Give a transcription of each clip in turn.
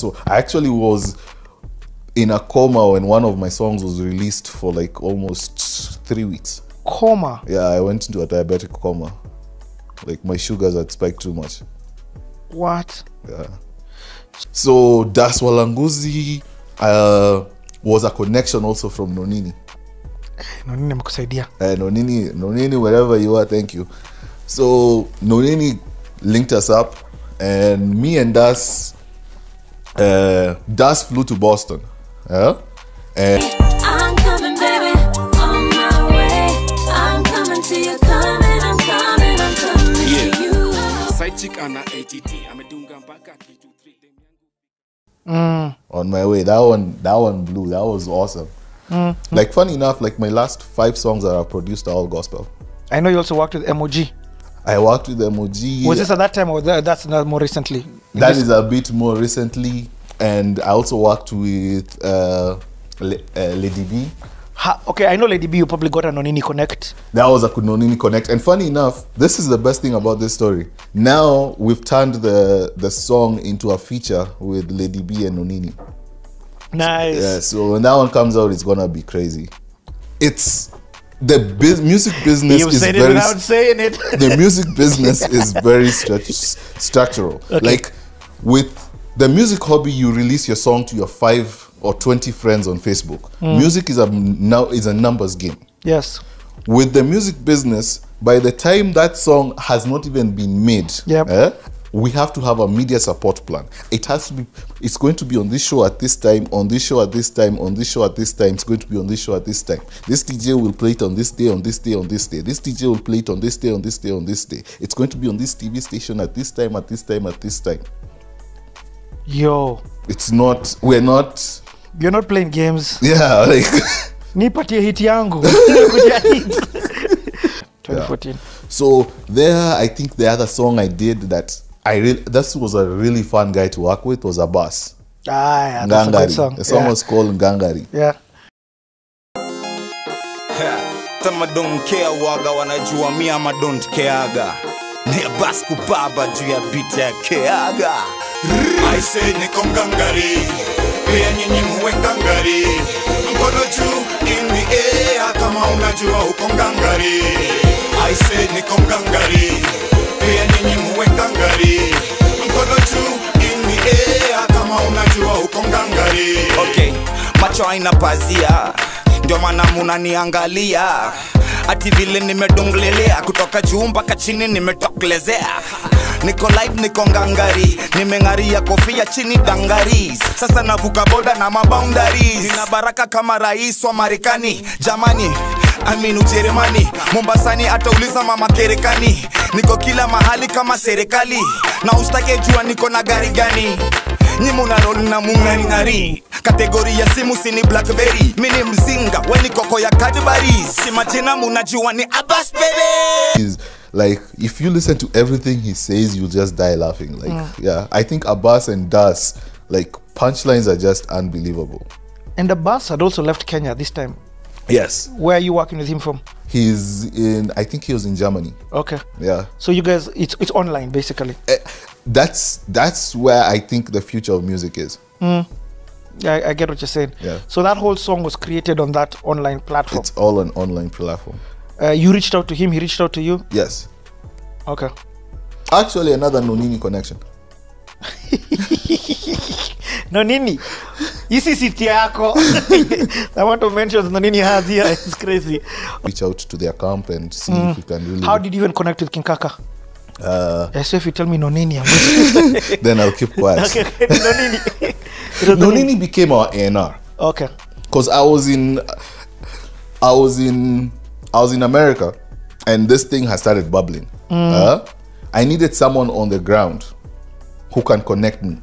So I actually was in a coma when one of my songs was released for like almost 3 weeks. Coma? Yeah, I went into a diabetic coma. Like my sugars had spiked too much. What? Yeah. So Das Walanguzi was a connection also from Nonini. Nonini amekusaidia. Nonini, wherever you are, thank you. So Nonini linked us up, and me and Das flew to Boston. Yeah? And I'm coming, baby, on my way. I'm coming to you, I'm coming to you. Side chick ana ATT, amedunga mpaka kitu 3. On my way, that one blew. That was awesome. Like, funny enough, like my last 5 songs that I produced are all gospel. I know you also worked with m.o.g. I worked with m.o.g. Was this at that time or that's not more recently? That is a bit more recently. And I also worked with Lady B. Okay, I know Lady B, you probably got a Nonini Connect. That was a Nonini Connect. And funny enough, this is the best thing about this story. Now we've turned the song into a feature with Lady B and Nonini. Nice. Yeah, so when that one comes out, it's gonna be crazy. It's the music business You is said very it without saying it. the music business is very structural. Okay. Like with the music hobby, you release your song to your 5 or 20 friends on Facebook. Music is a numbers game. Yes. With the music business, by the time that song has not even been made, we have to have a media support plan. It has to be, it's going to be on this show at this time, on this show at this time, on this show at this time, it's going to be on this show at this time. This DJ will play it on this day, on this day, on this day. This DJ will play it on this day, on this day, on this day. It's going to be on this TV station at this time, at this time, at this time. Yo. It's not, we're not... You're not playing games. Yeah, like... Nipatie hit yangu. 2014. Yeah. So there, I think the other song I did that this was a really fun guy to work with was Abbas. Yeah, that's a good song. The song was called Ngangari. Yeah. Tama don't care waga wanajua mi ama don't careaga. Ni Abbas kupaba juu ya beat ya Keggah. I say niko ngangari, pia nyinyi muwe ngangari. Mkono juu in the air kama unajua uko ngangari. I say niko ngangari, pia nyinyi muwe ngangari. Mkono juu in the air kama unajua uko ngangari. Okay, macho haina pazia, ndio maana munaniangalia. Ati vile nimedunglelea kutoka juu mpaka chini nimetokelezea. Niko live niko ngangari, nimengaria kofia chini dangari. Sasa navuka boda na maboundaries. Nina baraka kama rais wa Marekani. Jamani, Ujerumani, Mombasani atauliza mama Kerekani. Niko kila mahali kama serikali, na ustake jua niko na gari gani. Nyimu na roll na mungari. Kategori ya simu sini Blackberry. Mini mzinga, weni koko ya Cadbury. Si majina munajua ni Abbas baby. Like, if you listen to everything he says, you'll just die laughing. Like, yeah, I think Abbas and Das, like, punchlines are just unbelievable. And Abbas had also left Kenya this time. Yes. Where are you working with him from? He's in, I think he was in Germany. Okay. Yeah. So you guys, it's online basically. That's where I think the future of music is. Yeah, I get what you're saying. Yeah. So that whole song was created on that online platform. It's all an online platform. You reached out to him, he reached out to you? Yes. Okay. Actually, another Nonini connection. Nonini, isi siti yako. I want to mention Nonini has here. It's crazy. Reach out to their camp and see if we can really... How did you even connect with King Kaka? So if you tell me Nonini, then I'll keep quiet. Okay, Nonini. Nonini became our A&R. Okay. Because I was in America, and this thing has started bubbling. I needed someone on the ground who can connect me.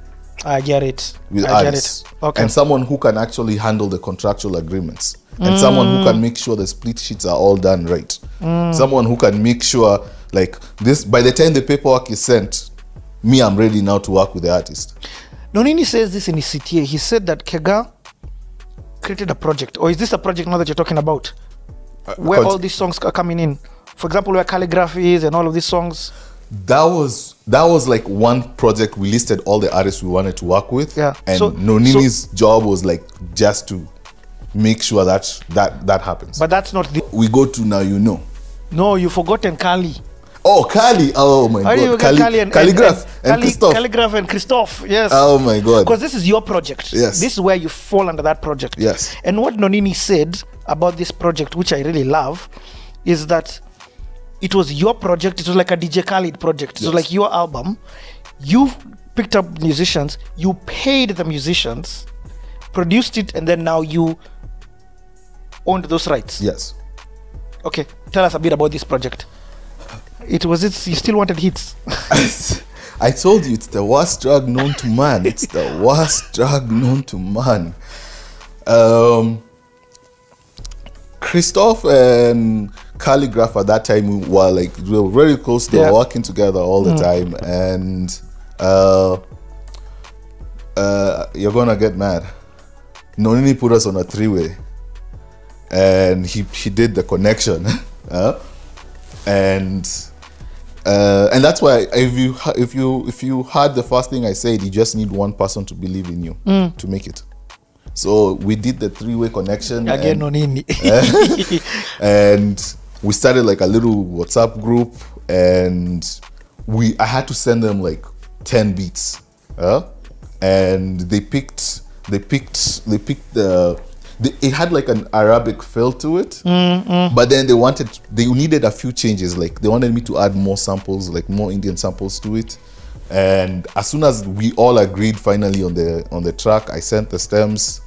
I get it. With I artists. get it. Okay. And someone who can actually handle the contractual agreements. And someone who can make sure the split sheets are all done right. Someone who can make sure, like, this, by the time the paperwork is sent, I'm ready now to work with the artist. Nonini says this in his CTA. He said that Keggah created a project. Or is this a project now that you're talking about? Where all these songs are coming in? For example, where calligraphy is and all of these songs? that was like one project. We listed all the artists we wanted to work with. Yeah. And Nonini's job was like just to make sure that happens. But that's not the... We go to Now You Know. No, you've forgotten Kali. Oh, Kali. Oh my God. Calligraph and Christoph. Calligraph and Christoph, yes. Oh my God. Because this is your project. Yes. This is where you fall under that project. Yes. And what Nonini said about this project, which I really love, is that it was your project. It was like a DJ Khaled project. It was like your album. You picked up musicians. You paid the musicians, produced it, and then now you owned those rights. Yes. Okay, tell us a bit about this project. You still wanted hits. I told you, it's the worst drug known to man. It's the worst drug known to man. Christoph and Calligraph at that time we were very close. They were working together all the time, and you're gonna get mad. Nonini put us on a three-way, and he did the connection, and that's why if you heard the first thing I said, you just need one person to believe in you to make it. So we did the three-way connection again. Nonini. And we started like a little WhatsApp group, and I had to send them like 10 beats, and they picked it had like an Arabic feel to it, but then they needed a few changes. Like they wanted me to add more samples, like more Indian samples to it. And as soon as we all agreed finally on the track, I sent the stems.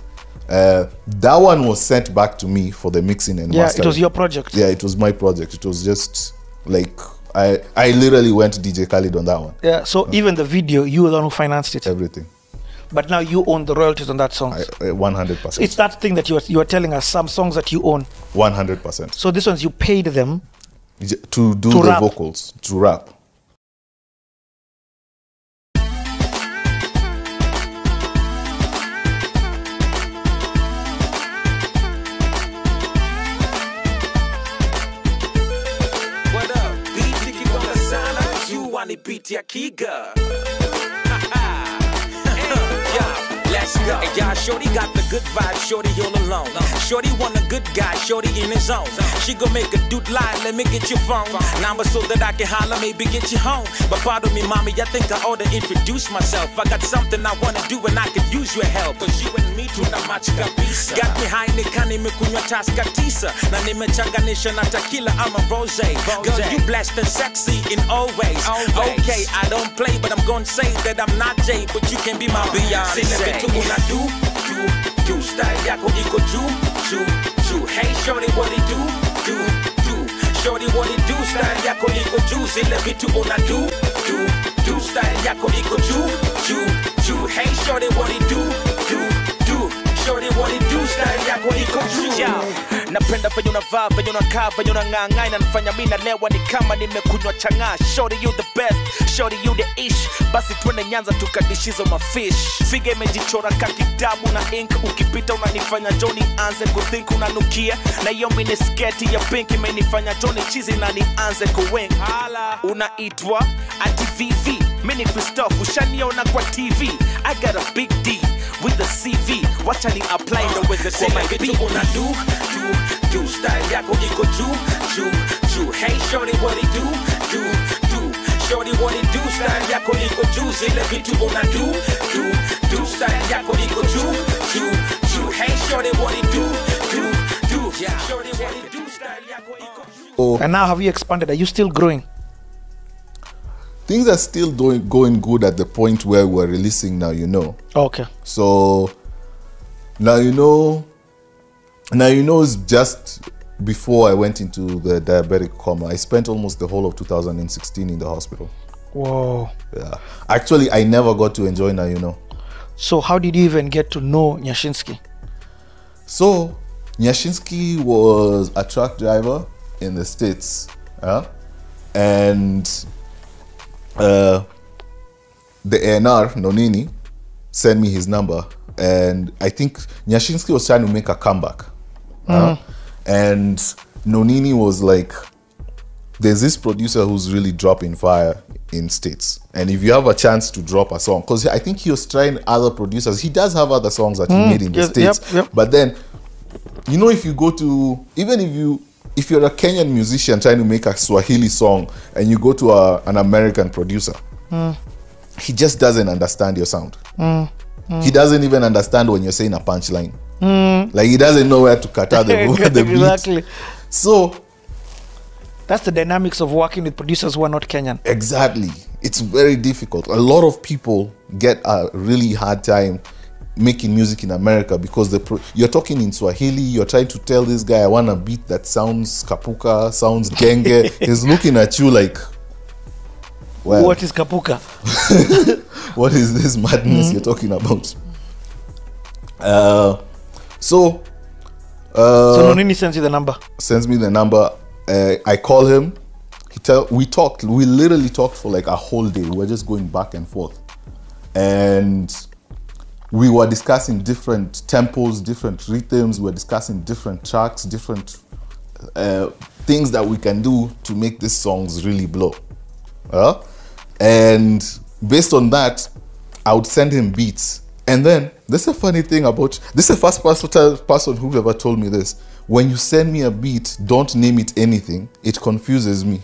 That one was sent back to me for the mixing and mastering. It was your project. Yeah, it was my project. It was just like I literally went to DJ Khaled on that one. Yeah, so even the video, you were the one who financed it. Everything. But now you own the royalties on that song. 100%. It's that thing that you are telling us, some songs that you own. 100%. So this ones you paid them to do the rap. vocals, to rap. What up? Beat Keggah sana, you want to beat Ya Keggah. Let's go. Hey, y'all, shorty got the good vibe, shorty all alone. Shorty want a good guy, shorty in his zone. She gon' make a dude lie, let me get your phone number so that I can holler, maybe get you home. But pardon me, mommy, I think I ought to introduce myself. I got something I wanna do and I could use your help. Cause you and me tuna match kabisa. Got me high, nikani mekunywa taska tisa. Na nimechanganisha na tequila, I'm a rose. Girl, you blessed and sexy in all ways. Okay, I don't play, but I'm gonna say that I'm not Jay, but you can be my Beyonce. Una do style yako iko juu. Hey shorty, what it do shorty, what it do, style yako iko juu. Zile vitu una do style yako iko juu. Hey shorty, what it do shorty, what it do, style yako iko juu. Napenda venye unavaa, venye unakaa, venye unang'ang'aa, inanifanya mimi nalewa ni kama nimekunywa chang'aa. Shorty you the best, shorty you the ish. Basi twende Nyanza tukadishizo mafish. Figa imejichora kaki damu na ink. Ukipita unanifanya Johnny anze kuthink unanukia. Na hiyo mini sketi ya pink imenifanya Johnny cheesy na nianze kuwink. Unaitwa ati VV, mini Christoph ushaniona kwa TV. I got a big D with the CV. Wacha ni apply ndo weze kwa my beat. Una do style yako iko juu. Hey shorty, what it do shorty, what it do, style yako iko juu. Zile vitu una do style yako iko juu. Hey shorty, what it do shorty, what it do, style yako iko juu. And now have you expanded? Are you still growing? Things are still going good at the point where we're releasing Now You Know. Okay. So Now You Know is just before I went into the diabetic coma. I spent almost the whole of 2016 in the hospital. Whoa. Yeah. Actually, I never got to enjoy Now You Know. So how did you even get to know Nyashinsky? So Nyashinsky was a truck driver in the States. And the A&R, Nonini, sent me his number. And I think Nyashinsky was trying to make a comeback. And Nonini was like, there's this producer who's really dropping fire in States. And if you have a chance to drop a song, because I think he was trying other producers. He does have other songs that he made in the States. But then, you know, if you go to, even if you're a Kenyan musician trying to make a Swahili song and you go to an American producer, he just doesn't understand your sound. He doesn't even understand when you're saying a punchline. Like, he doesn't know where to cut out the beat. So that's the dynamics of working with producers who are not Kenyan. Exactly. It's very difficult. A lot of people get a really hard time making music in America because you're talking in Swahili, you're trying to tell this guy, I want a beat that sounds kapuka, sounds genge. He's looking at you like, well, what is kapuka? What is this madness you're talking about? So Nonini sends you the number. Sends me the number. I call him. We talked. We literally talked for like a whole day. We were just going back and forth, and we were discussing different tempos, different rhythms. We were discussing different tracks, different things that we can do to make these songs really blow. And based on that, I would send him beats. And then, this is a funny thing about, this is the first person who ever told me this. When you send me a beat, don't name it anything. It confuses me.